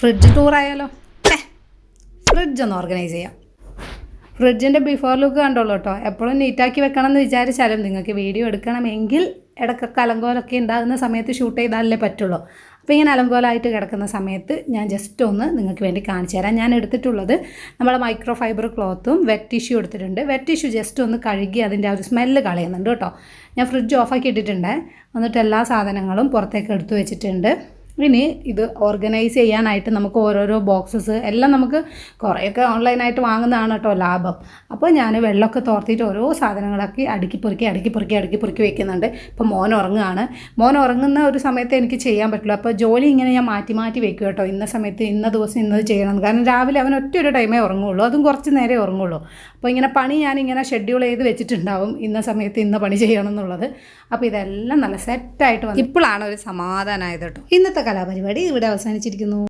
Fridge ടൂറായാലോ? ഫ്രിഡ്ജൊന്ന് organise ചെയ്യാം. ഫ്രിഡ്ജിൻ്റെ before look കണ്ടോളൂ കേട്ടോ. എപ്പോഴും നീറ്റാക്കി വെക്കണം എന്ന് വിചാരിച്ചാലും നിങ്ങൾക്ക് വീഡിയോ എടുക്കണമെങ്കിൽ ഇടയ്ക്കൊക്കെ അലങ്കോലമൊക്കെ ഉണ്ടാകുന്ന സമയത്ത് ഷൂട്ട് ചെയ്താലേ പറ്റുള്ളൂ. അപ്പോൾ ഇങ്ങനെ അലങ്കോലമായിട്ട് കിടക്കുന്ന സമയത്ത് ഞാൻ ജസ്റ്റ് ഒന്ന് നിങ്ങൾക്ക് വേണ്ടി കാണിച്ചു തരാം. ഞാൻ എടുത്തിട്ടുള്ളത് നമ്മളെ മൈക്രോ ഫൈബർ ക്ലോത്തും വെറ്റ് ടിഷ്യൂ എടുത്തിട്ടുണ്ട്. വെറ്റ് ടിഷ്യൂ ജസ്റ്റ് ഒന്ന് കഴുകി അതിൻ്റെ ആ ഒരു സ്മെല്ല് കളയുന്നുണ്ട് കേട്ടോ. ഞാൻ ഫ്രിഡ്ജ് ഓഫാക്കി ഇട്ടിട്ടുണ്ട്. എന്നിട്ട് എല്ലാ സാധനങ്ങളും പുറത്തേക്ക് എടുത്തു വെച്ചിട്ടുണ്ട്. ഇനി ഇത് ഓർഗനൈസ് ചെയ്യാനായിട്ട് നമുക്ക് ഓരോരോ ബോക്സസ് എല്ലാം നമുക്ക് കുറേയൊക്കെ ഓൺലൈനായിട്ട് വാങ്ങുന്നതാണ് കേട്ടോ ലാഭം. അപ്പോൾ ഞാൻ വെള്ളമൊക്കെ തോർത്തിയിട്ട് ഓരോ സാധനങ്ങളൊക്കെ അടുക്കി പൊറുക്കി വെക്കുന്നുണ്ട്. ഇപ്പോൾ മോൻ ഉറങ്ങുകയാണ്. മോൻ ഉറങ്ങുന്ന ഒരു സമയത്ത് എനിക്ക് ചെയ്യാൻ പറ്റുള്ളൂ. അപ്പോൾ ജോലി ഇങ്ങനെ ഞാൻ മാറ്റി വെക്കും കേട്ടോ. ഇന്ന സമയത്ത് ഇന്ന ദിവസം ഇന്നത് ചെയ്യണം. കാരണം രാവിലെ അവൻ ഒറ്റൊരു ടൈമേ ഉറങ്ങുള്ളൂ, അതും കുറച്ച് നേരമേ ഉറങ്ങുള്ളൂ. അപ്പോൾ ഇങ്ങനെ പണി ഞാനിങ്ങനെ ഷെഡ്യൂൾ ചെയ്ത് വെച്ചിട്ടുണ്ടാവും, ഇന്ന സമയത്ത് ഇന്ന പണി ചെയ്യണം എന്നുള്ളത്. അപ്പോൾ ഇതെല്ലാം നല്ല സെറ്റായിട്ട് വന്നു. ഇപ്പോഴാണ് ഒരു സമാധാനമായത് കേട്ടോ. ഇന്നത്തെ കലാപരിപാടി ഇവിടെ അവസാനിച്ചിരിക്കുന്നു.